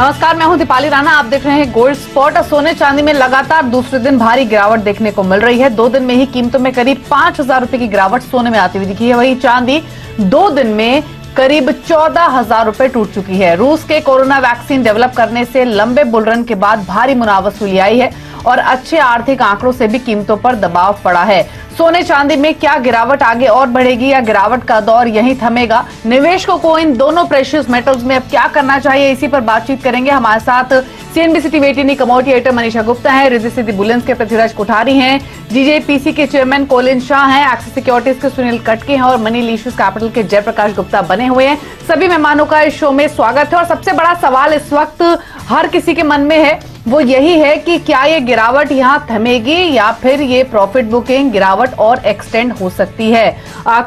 नमस्कार, मैं हूं दीपाली राणा। आप देख रहे हैं गोल्ड स्पॉट। सोने चांदी में लगातार दूसरे दिन भारी गिरावट देखने को मिल रही है। 2 दिन में ही कीमतों में करीब 5,000 रुपए की गिरावट सोने में आती हुई दिखी है। वहीं चांदी 2 दिन में करीब 14,000 रुपए टूट चुकी है। रूस के कोरोना वैक्सीन डेवलप करने से लंबे बुलरन के बाद भारी मुनाफा वसूली आई है और अच्छे आर्थिक आंकड़ों से भी कीमतों पर दबाव पड़ा है। सोने चांदी में क्या गिरावट आगे और बढ़ेगी या गिरावट का दौर यहीं थमेगा? निवेशकों को इन दोनों प्रेशियस मेटल्स में अब क्या करना चाहिए, इसी पर बातचीत करेंगे। हमारे साथ CNBC TV 18 commodity editor Manisha Gupta है, रिद्धि सिद्धि बुलियंस के पृथ्वीराज कोठारी हैं, जीजेपीसी के चेयरमैन कोलिन शाह हैं, एक्सिस सिक्योरिटीज के सुनील कटके हैं और मनी लीशियस कैपिटल के जयप्रकाश गुप्ता बने हुए हैं। सभी मेहमानों का इस शो में स्वागत है। और सबसे बड़ा सवाल इस वक्त हर किसी के मन में है, वो यही है कि क्या ये गिरावट यहां थमेगी या फिर ये प्रॉफिट बुकिंग गिरावट और एक्सटेंड हो सकती है।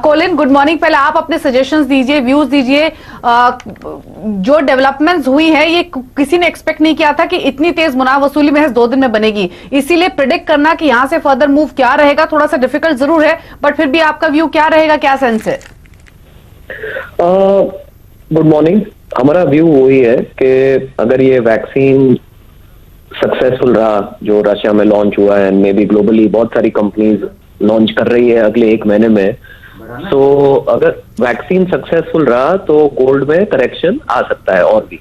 Colin, good morning. पहले आप अपने सजेशंस दीजिए, व्यूज दीजिए। जो डेवलपमेंट्स हुई है ये किसी ने एक्सपेक्ट नहीं किया था कि इतनी तेज मुनाफा वसूली महज 2 दिन में बनेगी, इसीलिए प्रिडिक्ट करना कि यहां से फर्दर मूव क्या रहेगा थोड़ा सा डिफिकल्ट जरूर है, बट फिर भी आपका व्यू क्या रहेगा, क्या सेंस है? Good morning. हमारा व्यू वही है कि अगर ये वैक्सीन सक्सेसफुल रहा जो रशिया में लॉन्च हुआ है, मे बी ग्लोबली बहुत सारी कंपनीज लॉन्च कर रही है अगले 1 महीने में, तो अगर वैक्सीन सक्सेसफुल रहा तो गोल्ड में करेक्शन आ सकता है और भी।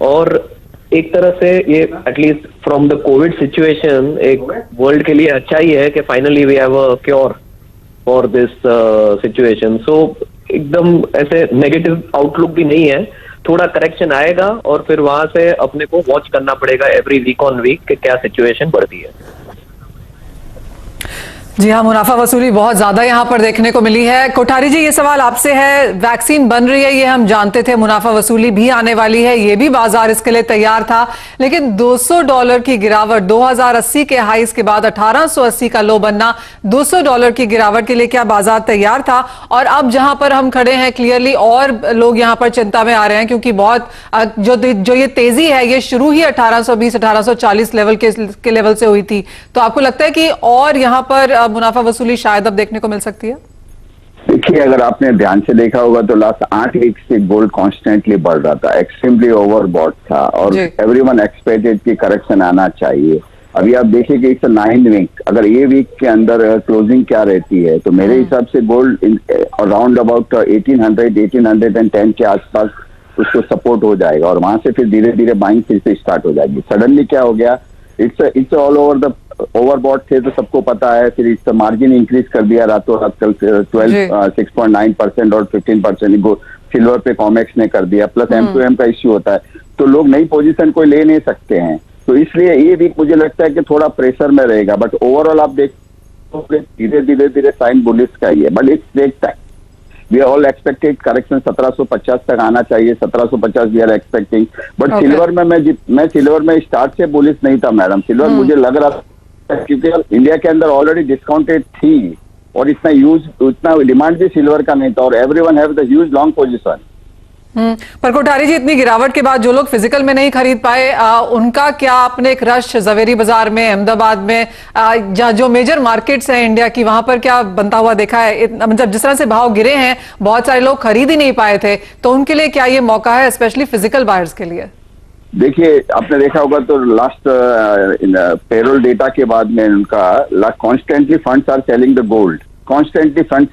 और एक तरह से ये at least from the covid situation एक वर्ल्ड के लिए अच्छा ही है कि finally we have a cure for this situation. So एकदम ऐसे नेगेटिव आउटलुक भी नहीं है, थोड़ा करेक्शन आएगा और फिर वहां से अपने को वॉच करना पड़ेगा एवरी वीक ऑन वीक कि क्या सिचुएशन बढ़ती है। जी हाँ, मुनाफा वसूली बहुत ज्यादा यहाँ पर देखने को मिली है। कोठारी जी, ये सवाल आपसे है। वैक्सीन बन रही है ये हम जानते थे, मुनाफा वसूली भी आने वाली है, ये भी बाजार इसके लिए तैयार था, लेकिन $200 की गिरावट 2080 के हाईस के बाद 1880 का लो बनना, $200 की गिरावट के लिए क्या बाजार तैयार था? और अब जहां पर हम खड़े हैं क्लियरली और लोग यहाँ पर चिंता में आ रहे हैं क्योंकि बहुत जो ये तेजी है ये शुरू ही 1820 1840 लेवल के लेवल से हुई थी। तो आपको लगता है कि और यहाँ पर मुनाफा वसूली शायद अब देखने को मिल सकती है? देखिए, अगर आपने ध्यान से देखा होगा तो लास्ट 8 वीक से गोल्ड कॉन्स्टेंटली बढ़ रहा था, एक्सट्रीमली ओवरबॉट था और एवरीवन एक्सपेक्टेड कि करेक्शन आना चाहिए। अभी आप देखिए कि इट्स 9 वीक, अगर ये वीक के अंदर क्लोजिंग क्या रहती है तो मेरे हिसाब से गोल्ड अराउंड अबाउट 1810 के आसपास उसको सपोर्ट हो जाएगा और वहां से फिर धीरे धीरे बाइंग फिर से स्टार्ट हो जाएगी। सडनली क्या हो गया, it's all over the overbought थे तो सबको पता है, फिर इसका मार्जिन इंक्रीज कर दिया रातों रात, कल 6.9% और 15% सिल्वर पे कॉमेक्स ने कर दिया, प्लस M2M का इश्यू होता है तो लोग नई पोजीशन कोई ले नहीं सकते हैं, तो इसलिए ये वीक मुझे लगता है कि थोड़ा प्रेशर में रहेगा। बट ओवरऑल आप देख धीरे धीरे साइन बुलिश का ही है, but it's take time. We are all expected correction 1750 तक आना चाहिए, 1750 we are expecting. But silver में मैं सिल्वर में स्टार्ट से बुलिश नहीं था मैडम। सिल्वर मुझे लग रहा था क्योंकि इंडिया के अंदर ऑलरेडी डिस्काउंटेड थी और इतना डिमांड भी सिल्वर का नहीं था और everyone have the huge long position. पर कोठारी जी, इतनी गिरावट के बाद जो लोग फिजिकल में नहीं खरीद पाए उनका क्या? आपने एक रश जवेरी बाजार में, अहमदाबाद में, जो मेजर मार्केट्स हैं इंडिया की, वहां पर क्या बनता हुआ देखा है? मतलब जिस तरह से भाव गिरे हैं, बहुत सारे लोग खरीद ही नहीं पाए थे, तो उनके लिए क्या ये मौका है, स्पेशली फिजिकल बायर्स के लिए? देखिए, आपने देखा होगा तो लास्ट पेरोल डेटा के बाद में उनका constantly funds are selling the gold, constantly fund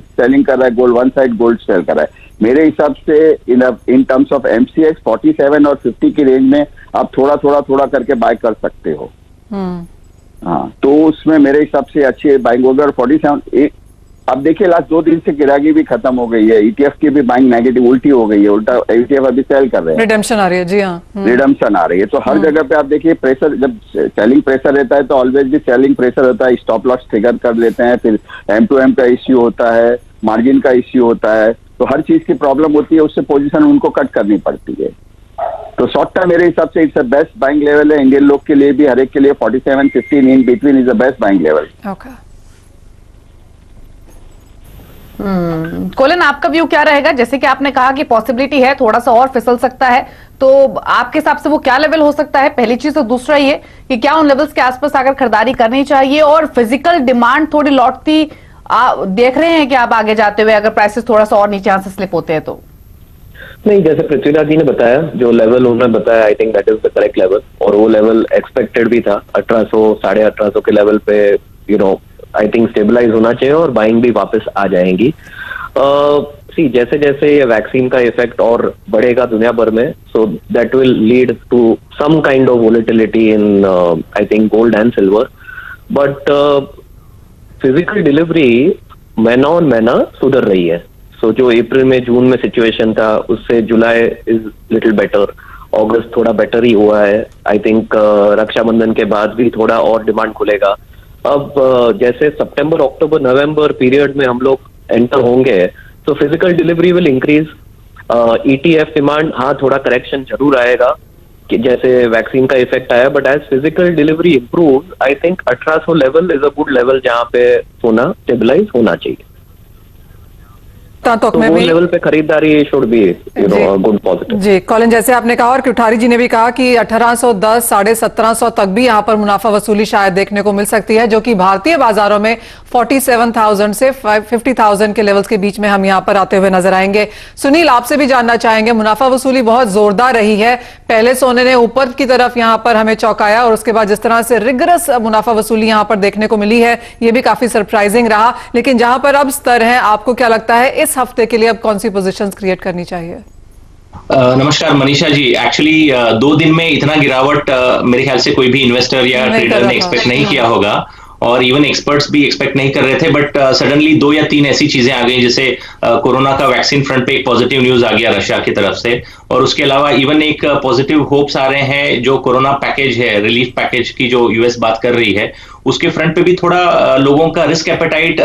selling कर रहा है gold, one side gold sell कर रहा है। मेरे हिसाब से इन टर्म्स ऑफ MCX 47 और 50 की रेंज में आप थोड़ा करके बाय कर सकते हो। हाँ, तो उसमें मेरे हिसाब से अच्छी बाइंग होगी। और 47 अब देखिए लास्ट 2 दिन से गिरागी भी खत्म हो गई है, ETF की भी बाइंग नेगेटिव उल्टी हो गई है, उल्टा ETF अभी सेल कर रहे हैं, रिडेम्पशन आ रही है। जी हाँ, रिडेम्पशन आ रही है। तो हर जगह पे आप देखिए प्रेशर, जब सेलिंग प्रेशर रहता है तो ऑलवेज भी सेलिंग प्रेशर होता है, स्टॉप लॉस ट्रिगर कर लेते हैं, फिर M2M का इश्यू होता है, मार्जिन का इश्यू होता है, तो हर चीज की प्रॉब्लम होती है, उससे पोजीशन उनको कट करनी पड़ती है। तो शॉर्ट टर्म मेरे हिसाब से इट्स बेस्ट बाइंग लेवल है इंडियन लोग के लिए भी, हर एक के लिए 47-15 in between is the best buying level. Colin, आपका व्यू क्या रहेगा? जैसे कि आपने कहा कि पॉसिबिलिटी है थोड़ा सा और फिसल सकता है, तो आपके हिसाब से वो क्या लेवल हो सकता है? पहली चीज। तो दूसरा ये कि क्या उन लेवल्स के आसपास अगर खरीदारी करनी चाहिए और फिजिकल डिमांड थोड़ी लौटती देख रहे हैं कि आप आगे जाते हुए, अगर प्राइसेस थोड़ा सा और नीचे से स्लिप होते हैं तो? नहीं, जैसे पृथ्वीराज जी ने बताया, जो लेवल उन्होंने बताया, I think that is the correct level, और वो लेवल एक्सपेक्टेड भी था। 1800 1850 के लेवल पे आई थिंक स्टेबलाइज होना चाहिए और बाइंग भी वापस आ जाएंगी। जैसे जैसे ये वैक्सीन का इफेक्ट और बढ़ेगा दुनिया भर में, so that will lead to some kind of volatility in I think gold and silver, but physical delivery महीना ऑन महीना सुधर रही है। सो जो अप्रैल में जून में सिचुएशन था, उससे जुलाई इज लिटिल बेटर, अगस्त थोड़ा बेटर ही हुआ है। आई थिंक रक्षाबंधन के बाद भी थोड़ा और डिमांड खुलेगा। अब जैसे सितंबर अक्टूबर नवंबर पीरियड में हम लोग एंटर होंगे, तो physical delivery will increase. ETF demand, हाँ थोड़ा करेक्शन जरूर आएगा कि जैसे वैक्सीन का इफेक्ट आया, but as physical delivery improve, I think 1800 level is a good level जहाँ पे सोना स्टेबलाइज होना चाहिए। तो वो लेवल पे खरीदारी शुड बी गुड पॉजिटिव। जी कॉलिन, जैसे आपने कहा और कोठारी जी ने भी कहा कि 1810 1750 तक भी यहां पर मुनाफा वसूली शायद देखने को मिल सकती है, जो कि भारतीय बाजारों में 47,000 से 50,000 के लेवल्स के बीच में हम यहां पर आते हुए नजर आएंगे। सुनील, आपसे भी जानना चाहेंगे, मुनाफा वसूली बहुत जोरदार रही है। पहले सोने ने ऊपर की तरफ यहां पर हमें चौंकाया और उसके बाद जिस तरह से रिगरस मुनाफा वसूली यहां पर देखने को मिली है, यह भी काफी सरप्राइजिंग रहा। लेकिन जहां पर अब स्तर है, आपको क्या लगता है इस हफ्ते के लिए अब कौन सी पोजीशंस क्रिएट करनी चाहिए? नमस्कार मनीषा जी। एक्चुअली 2 दिन में इतना गिरावट मेरे ख्याल से कोई भी इन्वेस्टर या ट्रेडर ने एक्सपेक्ट नहीं किया होगा, और इवन एक्सपर्ट्स भी एक्सपेक्ट नहीं कर रहे थे। बट सडनली 2 या 3 ऐसी चीजें आ गई, जैसे कोरोना का वैक्सीन फ्रंट पे एक पॉजिटिव न्यूज आ गया रशिया की तरफ से, और उसके अलावा इवन एक पॉजिटिव होप्स आ रहे हैं जो कोरोना पैकेज है, रिलीफ पैकेज की जो यूएस बात कर रही है, उसके फ्रंट पे भी थोड़ा लोगों का रिस्क एपेटाइट,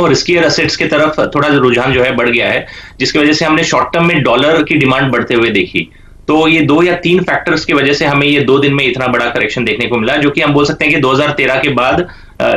रिस्कियर एसेट्स की तरफ थोड़ा रुझान जो है बढ़ गया है, जिसकी वजह से हमने शॉर्ट टर्म में डॉलर की डिमांड बढ़ते हुए देखी। तो ये 2 या 3 फैक्टर्स की वजह से हमें ये 2 दिन में इतना बड़ा करेक्शन देखने को मिला, जो कि हम बोल सकते हैं कि 2013 के बाद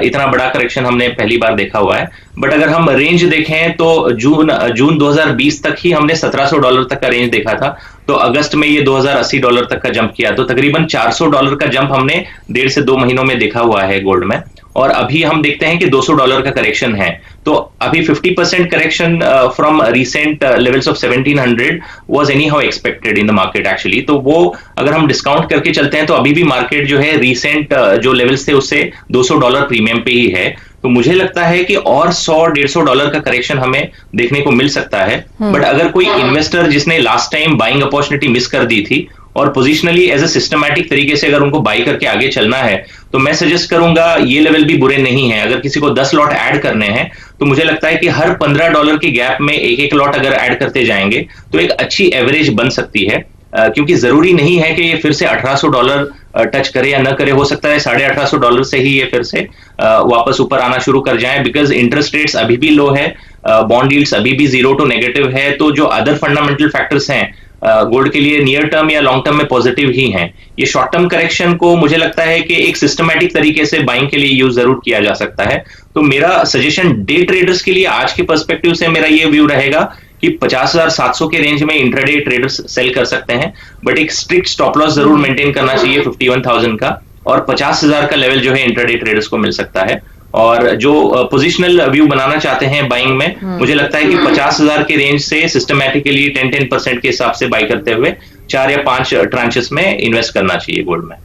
इतना बड़ा करेक्शन हमने पहली बार देखा हुआ है। बट अगर हम रेंज देखें तो जून 2020 तक ही हमने $1700 तक का रेंज देखा था, तो अगस्त में ये $2080 तक का जंप किया, तो तकरीबन $400 का जंप हमने 1.5 से 2 महीनों में देखा हुआ है गोल्ड में। और अभी हम देखते हैं कि $200 का करेक्शन है, तो अभी 50% correction from recent levels of 1700 was any how expected in the market actually. तो वो अगर हम डिस्काउंट करके चलते हैं तो अभी भी मार्केट जो है रिसेंट जो लेवल्स थे उससे $200 प्रीमियम पे ही है। तो मुझे लगता है कि और $100-150 का करेक्शन हमें देखने को मिल सकता है। बट अगर कोई इन्वेस्टर जिसने last time buying opportunity miss कर दी थी और पोजिशनली एज अ सिस्टमैटिक तरीके से अगर उनको बाई करके आगे चलना है, तो मैं सजेस्ट करूंगा ये लेवल भी बुरे नहीं है। अगर किसी को 10 लॉट ऐड करने हैं, तो मुझे लगता है कि हर $15 के गैप में एक लॉट अगर ऐड करते जाएंगे तो एक अच्छी एवरेज बन सकती है। क्योंकि जरूरी नहीं है कि ये फिर से $1800 टच करे या न करे, हो सकता है $1850 से ही ये फिर से वापस ऊपर आना शुरू कर जाए, बिकॉज इंटरेस्ट रेट्स अभी भी लो है, बॉन्ड यील्ड्स अभी भी 0 to नेगेटिव है। तो जो अदर फंडामेंटल फैक्टर्स हैं गोल्ड के लिए नियर टर्म या लॉन्ग टर्म में पॉजिटिव ही हैं। ये शॉर्ट टर्म करेक्शन को मुझे लगता है कि एक सिस्टमैटिक तरीके से बाइंग के लिए यूज जरूर किया जा सकता है। तो मेरा सजेशन डे ट्रेडर्स के लिए आज के पर्सपेक्टिव से मेरा ये व्यू रहेगा कि 50,700 के रेंज में इंट्राडे ट्रेडर्स सेल कर सकते हैं, बट एक स्ट्रिक्ट स्टॉप लॉस जरूर मेंटेन करना चाहिए 51,000 का, और 50,000 का लेवल जो है इंट्राडे ट्रेडर्स को मिल सकता है। और जो पोजिशनल व्यू बनाना चाहते हैं बाइंग में, मुझे लगता है कि 50,000 के रेंज से सिस्टमैटिकली 10% के हिसाब से बाई करते हुए 4 या 5 ट्रांचेस में इन्वेस्ट करना चाहिए गोल्ड में।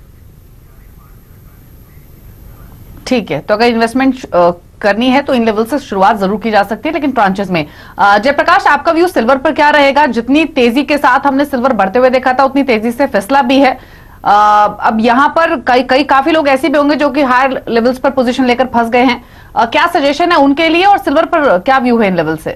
ठीक है, तो अगर इन्वेस्टमेंट करनी है तो इन लेवल से शुरुआत जरूर की जा सकती है, लेकिन ट्रांचेस में। जयप्रकाश, आपका व्यू सिल्वर पर क्या रहेगा? जितनी तेजी के साथ हमने सिल्वर बढ़ते हुए देखा था, उतनी तेजी से फिसला भी है। अब यहाँ पर कई काफी लोग ऐसे भी होंगे जो कि हायर लेवल्स पर पोजीशन लेकर फंस गए हैं। क्या सजेशन है उनके लिए, और सिल्वर पर क्या व्यू है इन लेवल से?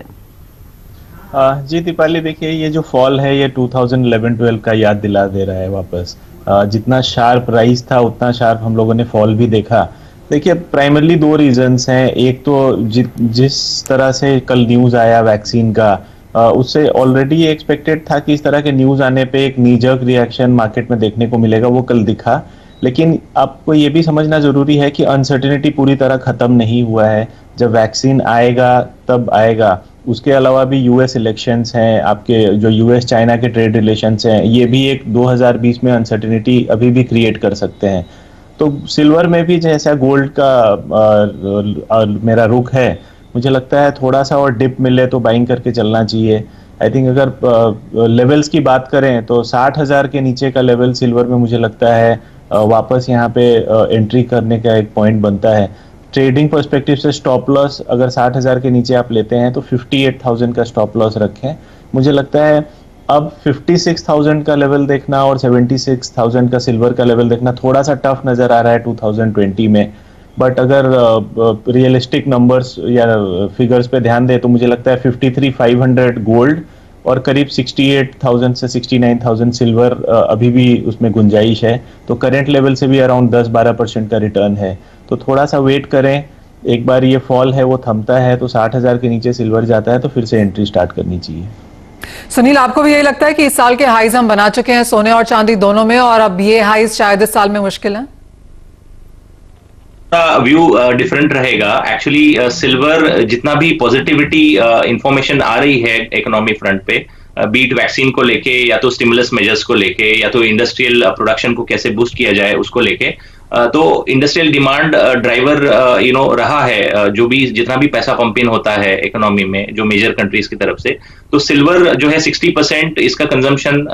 जी दीपाली, देखिए ये जो फॉल है ये 2011-12 का याद दिला दे रहा है वापस। जितना शार्प राइज था उतना शार्प हम लोगों ने फॉल भी देखा। देखिए प्राइमरली 2 रीजंस हैं। एक तो जिस तरह से कल न्यूज आया वैक्सीन का, उससे ऑलरेडी एक्सपेक्टेड था कि इस तरह के न्यूज आने पे एक नीजर्क रिएक्शन मार्केट में देखने को मिलेगा, वो कल दिखा। लेकिन आपको ये भी समझना जरूरी है कि अनसर्टेनिटी पूरी तरह खत्म नहीं हुआ है। जब वैक्सीन आएगा तब आएगा। उसके अलावा भी यूएस इलेक्शंस हैं, आपके जो यूएस चाइना के ट्रेड रिलेशंस हैं, ये भी एक 2020 में अनसर्टेनिटी अभी भी क्रिएट कर सकते हैं। तो सिल्वर में भी जैसा गोल्ड का मेरा रुख है, मुझे लगता है थोड़ा सा और डिप मिले तो बाइंग करके चलना चाहिए। आई थिंक अगर लेवल्स की बात करें तो 60,000 के नीचे का लेवल सिल्वर में मुझे लगता है वापस यहाँ पे एंट्री करने का एक पॉइंट बनता है। ट्रेडिंग पर्सपेक्टिव से स्टॉप लॉस अगर 60,000 के नीचे आप लेते हैं तो 58,000 का स्टॉप लॉस रखें। मुझे लगता है अब 56,000 का लेवल देखना और 76,000 का सिल्वर का लेवल देखना थोड़ा सा टफ नजर आ रहा है 2020 में। बट अगर रियलिस्टिक नंबर्स या फिगर्स पे ध्यान दे तो मुझे लगता है 53,500 गोल्ड और करीब 68,000 से 69,000 सिल्वर अभी भी उसमें गुंजाइश है। तो करंट लेवल से भी अराउंड 10-12% का रिटर्न है। तो थोड़ा सा वेट करें, एक बार ये फॉल है वो थमता है तो 60,000 के नीचे सिल्वर जाता है तो फिर से एंट्री स्टार्ट करनी चाहिए। सुनील, आपको भी यही लगता है कि इस साल के हाईज हम बना चुके हैं सोने और चांदी दोनों में, और अब ये हाईज शायद इस साल में मुश्किल है? व्यू डिफरेंट रहेगा। एक्चुअली सिल्वर जितना भी पॉजिटिविटी इंफॉर्मेशन आ रही है इकोनॉमी फ्रंट पे, बीट वैक्सीन को लेके या तो स्टिमुलस मेजर्स को लेके या तो इंडस्ट्रियल प्रोडक्शन को कैसे बूस्ट किया जाए उसको लेके, तो इंडस्ट्रियल डिमांड ड्राइवर रहा है। जो भी जितना भी पैसा पंप इन होता है इकोनॉमी में जो मेजर कंट्रीज की तरफ से, तो सिल्वर जो है 60% इसका कंजम्पशन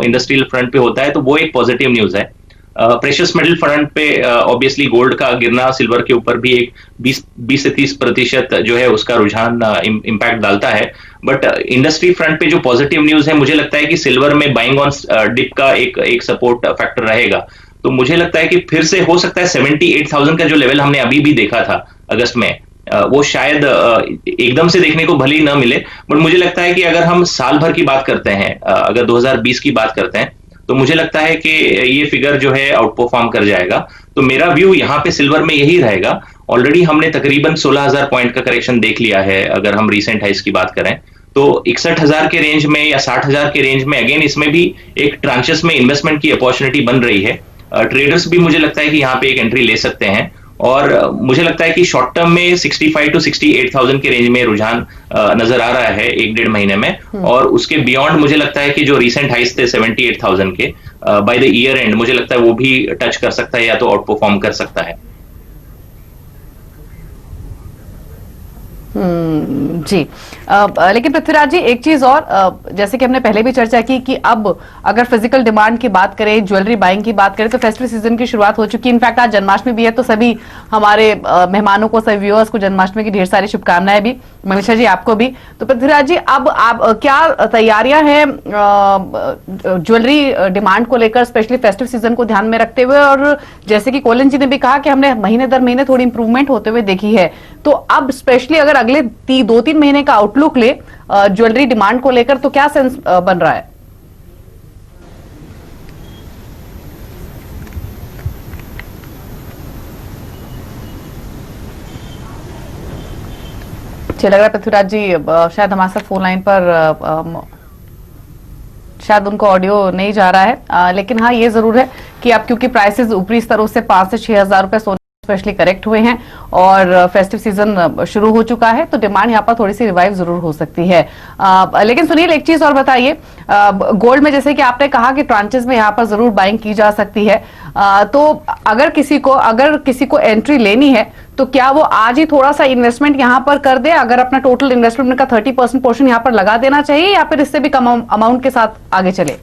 इंडस्ट्रियल फ्रंट पे होता है, तो वो एक पॉजिटिव न्यूज है। प्रेशियस मेटल फ्रंट पे ऑब्वियसली गोल्ड का गिरना सिल्वर के ऊपर भी एक 20 से 30% जो है उसका रुझान इम्पैक्ट डालता है। बट इंडस्ट्री फ्रंट पे जो पॉजिटिव न्यूज है, मुझे लगता है कि सिल्वर में बाइंग ऑन डिप का एक सपोर्ट फैक्टर रहेगा। तो मुझे लगता है कि फिर से हो सकता है 78,000 का जो लेवल हमने अभी भी देखा था अगस्त में, वो शायद एकदम से देखने को भले ही ना मिले। बट मुझे लगता है कि अगर हम साल भर की बात करते हैं, अगर 2020 की बात करते हैं, तो मुझे लगता है कि ये फिगर जो है आउट परफॉर्म कर जाएगा। तो मेरा व्यू यहाँ पे सिल्वर में यही रहेगा। ऑलरेडी हमने तकरीबन 16,000 पॉइंट का करेक्शन देख लिया है अगर हम रीसेंट हाइस की बात करें, तो 61,000 के रेंज में या 60,000 के रेंज में अगेन इसमें भी एक ट्रांचेस में इन्वेस्टमेंट की अपॉर्चुनिटी बन रही है। ट्रेडर्स भी मुझे लगता है कि यहाँ पे एक एंट्री ले सकते हैं, और मुझे लगता है कि शॉर्ट टर्म में 65 to 68,000 के रेंज में रुझान नजर आ रहा है 1-1.5 महीने में। और उसके बियॉन्ड मुझे लगता है कि जो रीसेंट हाइस थे 78,000 के, बाय द ईयर एंड मुझे लगता है वो भी टच कर सकता है या तो आउट परफॉर्म कर सकता है। जी। लेकिन पृथ्वीराज जी, एक चीज और, जैसे कि हमने पहले भी चर्चा की कि अब अगर फिजिकल डिमांड की बात करें, ज्वेलरी बाइंग की बात करें, तो फेस्टिवल सीजन की शुरुआत हो चुकी है। इनफैक्ट आज जन्माष्टमी भी है, तो सभी हमारे मेहमानों को, सभी व्यूअर्स को जन्माष्टमी की ढेर सारी शुभकामनाएं भी। मनीषा जी आपको भी। तो पृथ्वीराज जी, अब आप क्या तैयारियां हैं ज्वेलरी डिमांड को लेकर, स्पेशली फेस्टिव सीजन को ध्यान में रखते हुए? और जैसे कि कोलन जी ने भी कहा कि हमने महीने दर महीने थोड़ी इंप्रूवमेंट होते हुए देखी है, तो अब स्पेशली अगर अगले 2-3 महीने का आउटलुक ले ज्वेलरी डिमांड को लेकर, तो क्या सेंस बन रहा है? लग रहा है पृथ्वीराज जी शायद हमारे साथ फोन लाइन पर शायद उनको ऑडियो नहीं जा रहा है, लेकिन हाँ ये जरूर है कि अब क्योंकि प्राइसेस ऊपरी स्तरों से 5 से 6,000 रुपए सोने स्पेशली करेक्ट हुए हैं और फेस्टिव सीजन शुरू हो चुका है, तो डिमांड यहाँ पर थोड़ी सी रिवाइव जरूर हो सकती है। लेकिन सुनील, एक चीज और बताइए, गोल्ड में जैसे कि आपने कहा कि ट्रांचेस में यहाँ पर जरूर बाइंग की जा सकती है, तो अगर किसी को एंट्री लेनी है तो क्या वो आज ही थोड़ा सा इन्वेस्टमेंट यहाँ पर कर दे? अगर अपना टोटल इन्वेस्टमेंट का 30% पोर्शन यहाँ पर लगा देना चाहिए, या फिर इससे भी कम अमाउंट के साथ आगे चले?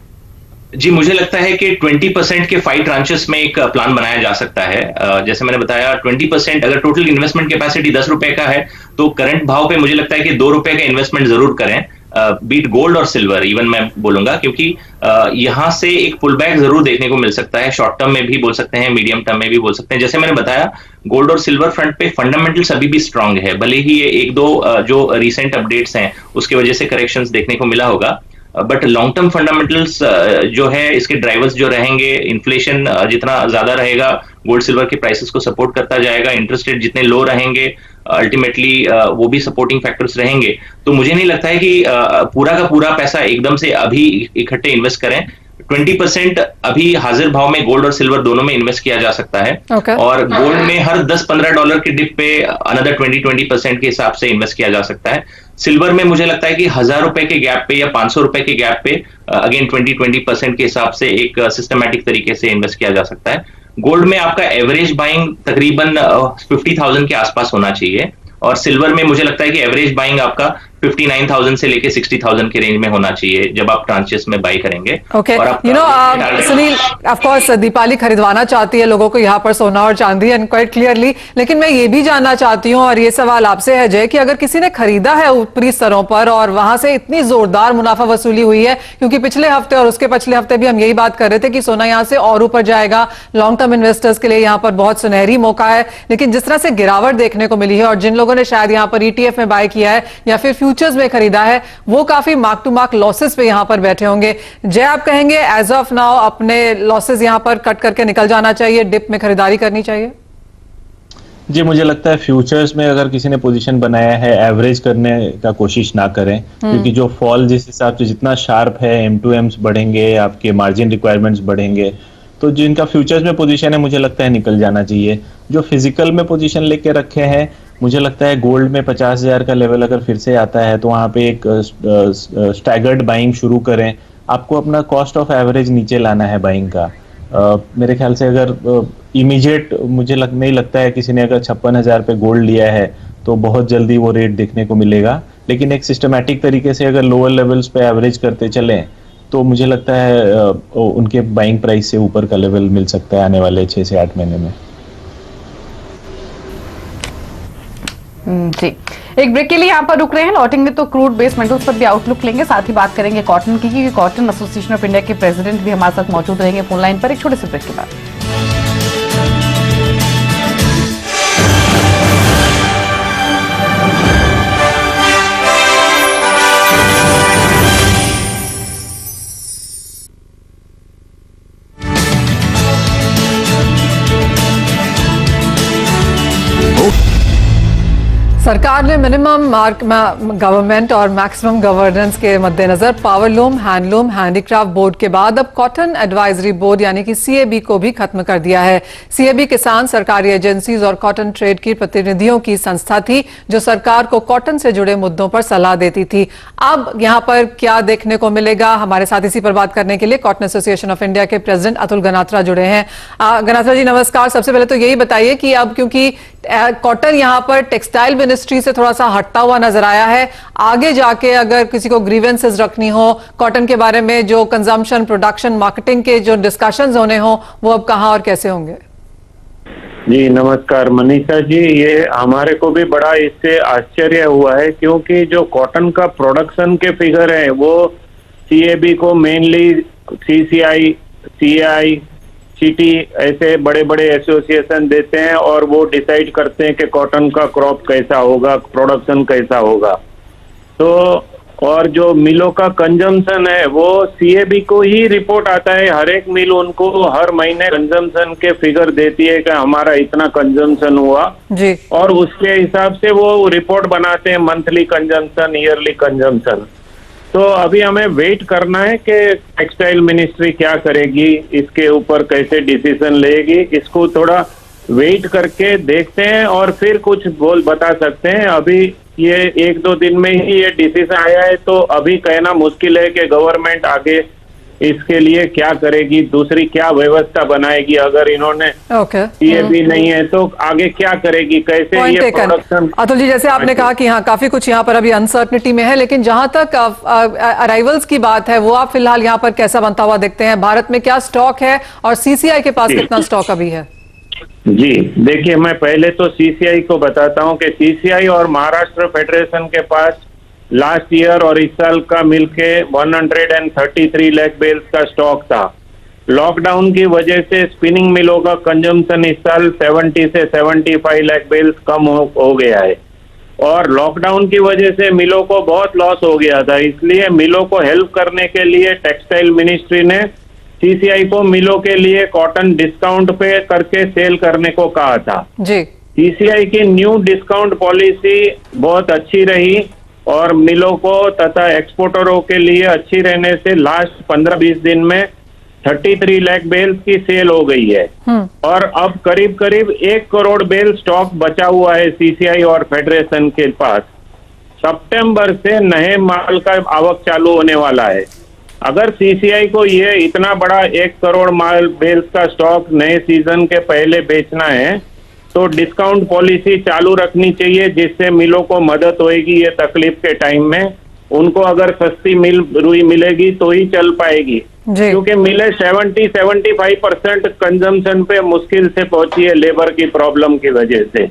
जी, मुझे लगता है कि 20% के 5 ट्रांचेस में एक प्लान बनाया जा सकता है। जैसे मैंने बताया, 20% अगर टोटल इन्वेस्टमेंट कैपेसिटी 10 रुपए का है, तो करंट भाव पे मुझे लगता है कि 2 रुपए का इन्वेस्टमेंट जरूर करें, बीट गोल्ड और सिल्वर इवन मैं बोलूंगा, क्योंकि यहां से एक पुल बैक जरूर देखने को मिल सकता है। शॉर्ट टर्म में भी बोल सकते हैं, मीडियम टर्म में भी बोल सकते हैं। जैसे मैंने बताया, गोल्ड और सिल्वर फ्रंट पे फंडामेंटल्स अभी भी स्ट्रांग है, भले ही ये 1-2 जो रिसेंट अपडेट्स हैं उसकी वजह से करेक्शंस देखने को मिला होगा, बट लॉन्ग टर्म फंडामेंटल्स जो है इसके ड्राइवर्स जो रहेंगे, इन्फ्लेशन जितना ज्यादा रहेगा गोल्ड सिल्वर के प्राइसेस को सपोर्ट करता जाएगा, इंटरेस्ट रेट जितने लो रहेंगे अल्टीमेटली वो भी सपोर्टिंग फैक्टर्स रहेंगे। तो मुझे नहीं लगता है कि पूरा का पूरा पैसा एकदम से अभी इकट्ठे इन्वेस्ट करें। 20% अभी हाजिर भाव में गोल्ड और सिल्वर दोनों में इन्वेस्ट किया जा सकता है, और गोल्ड में हर $10-15 के डिप पे अनदर 20% के हिसाब से इन्वेस्ट किया जा सकता है। सिल्वर में मुझे लगता है कि 1,000 रुपए के गैप पे या 500 रुपए के गैप पे अगेन 20% के हिसाब से एक सिस्टमैटिक तरीके से इन्वेस्ट किया जा सकता है। गोल्ड में आपका एवरेज बाइंग तकरीबन 50,000 के आसपास होना चाहिए, और सिल्वर में मुझे लगता है कि एवरेज बाइंग आपका 59,000 से लेके 60,000 के रेंज में होना चाहिए जब आप ट्रांचेस में बाई करेंगे। ओके, और आप सुनील, ऑफ कोर्स दीपाली खरीदवाना चाहती है लोगों को यहाँ पर सोना और चांदी, एंड क्वाइट क्लियरली, लेकिन मैं ये भी जानना चाहती हूँ और ये सवाल आपसे है जय कि अगर किसी ने खरीदा है ऊपरी स्तरों पर और वहां से इतनी जोरदार मुनाफा वसूली हुई है, क्योंकि पिछले हफ्ते और उसके पिछले हफ्ते भी हम यही बात कर रहे थे कि सोना यहाँ से और ऊपर जाएगा, लॉन्ग टर्म इन्वेस्टर्स के लिए यहाँ पर बहुत सुनहरी मौका है, लेकिन जिस तरह से गिरावट देखने को मिली है और जिन लोगों ने शायद यहाँ पर ETF में बाय किया है या फिर फ्यूचर्स में खरीदा है, वो काफी मार्क टू मार्क लॉसेस पे यहां पर बैठे होंगे। जय, आप कहेंगे एज ऑफ नाउ अपने लॉसेस यहां पर कट करके निकल जाना चाहिए, डिप में खरीदारी करनी चाहिए? जी, मुझे लगता है फ्यूचर्स में अगर किसी ने पोजीशन बनाया है, एवरेज करने का कोशिश ना करें, क्योंकि जो फॉल जिस हिसाब से जितना शार्प है, M2Ms बढ़ेंगे, आपके मार्जिन रिक्वायरमेंट्स बढ़ेंगे, तो जिनका फ्यूचर्स में पोजीशन है मुझे लगता है निकल जाना चाहिए। जो फिजिकल में पोजीशन लेके रखे हैं, मुझे लगता है गोल्ड में 50,000 का लेवल अगर फिर से आता है तो वहां पे एक स्टैगर्ड बाइंग शुरू करें। आपको अपना कॉस्ट ऑफ एवरेज नीचे लाना है बाइंग का। मेरे ख्याल से अगर इमीडिएट मुझे नहीं लगता है किसी ने अगर 56,000 पे गोल्ड लिया है तो बहुत जल्दी वो रेट देखने को मिलेगा, लेकिन एक सिस्टमैटिक तरीके से अगर लोअर लेवल्स पे एवरेज करते चलें तो मुझे लगता है उनके बाइंग प्राइस से ऊपर का लेवल मिल सकता है आने वाले 6 से 8 महीने में। जी, एक ब्रेक के लिए यहाँ पर रुक रहे हैं, लौटेंगे तो क्रूड बेस्ड मेटल्स पर भी आउटलुक लेंगे, साथ ही बात करेंगे कॉटन की, क्योंकि कॉटन एसोसिएशन ऑफ इंडिया के प्रेसिडेंट भी हमारे साथ मौजूद रहेंगे फोन लाइन पर एक छोटे से ब्रेक के बाद। सरकार ने मिनिमम गवर्नमेंट और मैक्सिमम गवर्नेंस के मद्देनजर पावरलूम, हैंडलूम, हैंडीक्राफ्ट बोर्ड के बाद अब कॉटन एडवाइजरी बोर्ड यानी कि CAB को भी खत्म कर दिया है। CAB किसान, सरकारी एजेंसीज और कॉटन ट्रेड की प्रतिनिधियों की संस्था थी जो सरकार को कॉटन से जुड़े मुद्दों पर सलाह देती थी। अब यहां पर क्या देखने को मिलेगा, हमारे साथ इसी पर बात करने के लिए कॉटन एसोसिएशन ऑफ इंडिया के प्रेसिडेंट अतुल गनात्रा जुड़े हैं। गनात्रा जी नमस्कार। सबसे पहले तो यही बताइए कि अब क्योंकि कॉटन यहां पर टेक्सटाइल मिनिस्ट्री से थोड़ा सा हटता हुआ नजर आया है, आगे जाके अगर किसी को ग्रीवेंसेस रखनी हो कॉटन के बारे में, जो कंजम्पशन, प्रोडक्शन, मार्केटिंग के जो डिस्कशंस होने हो, वो अब कहां और कैसे होंगे? जी नमस्कार मनीषा जी, ये हमारे को भी बड़ा इससे आश्चर्य हुआ है, क्योंकि जो कॉटन का प्रोडक्शन के फिगर है वो CAB को मेनली CCI, CAI, सिटी ऐसे बड़े बड़े एसोसिएशन देते हैं और वो डिसाइड करते हैं कि कॉटन का क्रॉप कैसा होगा, प्रोडक्शन कैसा होगा। तो और जो मिलों का कंजम्पशन है वो CAB को ही रिपोर्ट आता है, हर एक मिल उनको हर महीने कंजम्पशन के फिगर देती है कि हमारा इतना कंजम्पशन हुआ जी, और उसके हिसाब से वो रिपोर्ट बनाते हैं, मंथली कंजम्पशन, ईयरली कंजम्पशन। तो अभी हमें वेट करना है कि टेक्सटाइल मिनिस्ट्री क्या करेगी, इसके ऊपर कैसे डिसीजन लेगी, इसको थोड़ा वेट करके देखते हैं और फिर कुछ बता सकते हैं। अभी ये 1-2 दिन में ही ये डिसीजन आया है, तो अभी कहना मुश्किल है कि गवर्नमेंट आगे इसके लिए क्या करेगी, दूसरी क्या व्यवस्था बनाएगी। अगर इन्होंने CAB नहीं है तो आगे क्या करेगी, कैसे ये प्रोडक्शन। अतुल जी, जैसे आपने कहा कि हाँ काफी कुछ यहाँ पर अभी अनसर्टनिटी में है, लेकिन जहां तक अराइवल्स की बात है वो आप फिलहाल यहाँ पर कैसा बनता हुआ देखते हैं? भारत में क्या स्टॉक है और CCI के पास कितना स्टॉक अभी है? जी देखिए, मैं पहले तो CCI को बताता हूँ कि CCI और महाराष्ट्र फेडरेशन के पास लास्ट ईयर और इस साल का मिलके 133 लाख बेल्स का स्टॉक था। लॉकडाउन की वजह से स्पिनिंग मिलों का कंजम्पशन इस साल 70 से 75 लाख बेल्स कम हो गया है, और लॉकडाउन की वजह से मिलों को बहुत लॉस हो गया था। इसलिए मिलों को हेल्प करने के लिए टेक्सटाइल मिनिस्ट्री ने CCI को मिलों के लिए कॉटन डिस्काउंट पे करके सेल करने को कहा था जी। CCI की न्यू डिस्काउंट पॉलिसी बहुत अच्छी रही और मिलों को तथा एक्सपोर्टरों के लिए अच्छी रहने से लास्ट 15-20 दिन में 33 लाख बेल्स की सेल हो गई है, और अब करीब करीब 1 करोड़ बेल स्टॉक बचा हुआ है CCI और फेडरेशन के पास। सितंबर से नए माल का आवक चालू होने वाला है। अगर CCI को ये इतना बड़ा 1 करोड़ माल बेल्स का स्टॉक नए सीजन के पहले बेचना है तो डिस्काउंट पॉलिसी चालू रखनी चाहिए, जिससे मिलों को मदद होएगी ये तकलीफ के टाइम में। उनको अगर सस्ती रुई मिलेगी तो ही चल पाएगी, क्योंकि मिले 70-75% कंजम्पशन पे मुश्किल से पहुंची है लेबर की प्रॉब्लम की वजह से।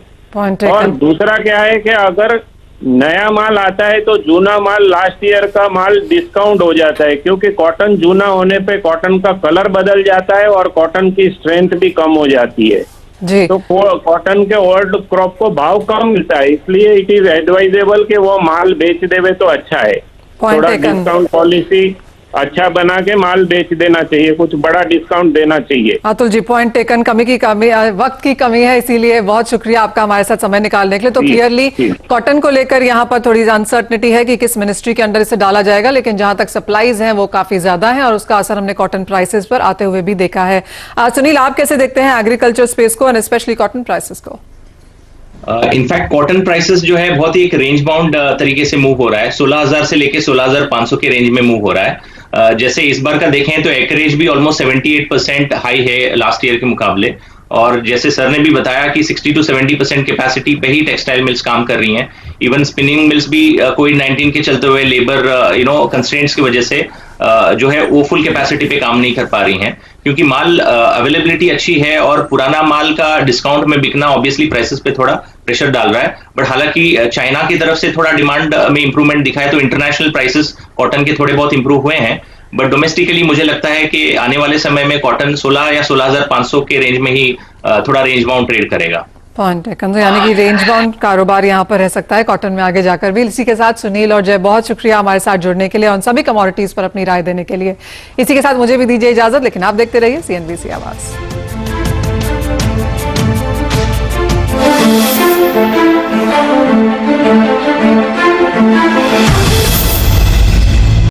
और दूसरा क्या है कि अगर नया माल आता है तो जूना माल, लास्ट ईयर का माल डिस्काउंट हो जाता है, क्योंकि कॉटन जूना होने पे कॉटन का कलर बदल जाता है और कॉटन की स्ट्रेंथ भी कम हो जाती है जी। तो कॉटन के ओल्ड क्रॉप को भाव कम मिलता है, इसलिए इट इज एडवाइजेबल कि वो माल बेच देवे तो अच्छा है। थोड़ा डिस्काउंट पॉलिसी अच्छा बना के माल बेच देना चाहिए, कुछ बड़ा डिस्काउंट देना चाहिए। Atul ji, point taken. कमी की कमी, वक्त की कमी है, इसीलिए बहुत शुक्रिया आपका हमारे साथ समय निकालने के लिए। तो क्लियरली कॉटन को लेकर यहाँ पर थोड़ी अनसर्टनिटी है कि किस मिनिस्ट्री के अंडर इसे डाला जाएगा, लेकिन जहां तक सप्लाईज हैं वो काफी ज्यादा है और उसका असर हमने कॉटन प्राइसेस पर आते हुए भी देखा है। सुनील, आप कैसे देखते हैं एग्रीकल्चर स्पेस को एंड स्पेशली कॉटन प्राइसेस को? इनफैक्ट कॉटन प्राइसेस जो है बहुत ही एक रेंज बाउंड तरीके से मूव हो रहा है। 16,000 से लेके 16,500 के रेंज में मूव हो रहा है। जैसे इस बार का देखें तो एकरेज भी ऑलमोस्ट 78% हाई है लास्ट ईयर के मुकाबले, और जैसे सर ने भी बताया कि 60 to 70% कैपेसिटी पे ही टेक्सटाइल मिल्स काम कर रही हैं। इवन स्पिनिंग मिल्स भी कोविड-19 के चलते हुए लेबर कंस्ट्रेंट्स की वजह से जो है वो फुल कैपेसिटी पे काम नहीं कर पा रही हैं, क्योंकि माल अवेलेबिलिटी अच्छी है और पुराना माल का डिस्काउंट में बिकना ऑब्वियसली प्राइसेस पे थोड़ा प्रेशर डाल रहा है। बट हालांकि चाइना की तरफ से थोड़ा डिमांड में इंप्रूवमेंट दिखा है, तो इंटरनेशनल प्राइसेस कॉटन के थोड़े बहुत इंप्रूव हुए हैं। बट डोमेस्टिकली मुझे लगता है कि आने वाले समय में कॉटन 16 या 16,500 के रेंज में ही थोड़ा रेंज बाउंड ट्रेड करेगा। Point taken. यानी कि रेंज बाउंड कारोबार यहाँ पर रह सकता है कॉटन में आगे जाकर भी। इसी के साथ सुनील और जय, बहुत शुक्रिया हमारे साथ जुड़ने के लिए और उन सभी कमोडिटीज पर अपनी राय देने के लिए। इसी के साथ मुझे भी दीजिए इजाजत, लेकिन आप देखते रहिए CNBC आवाज।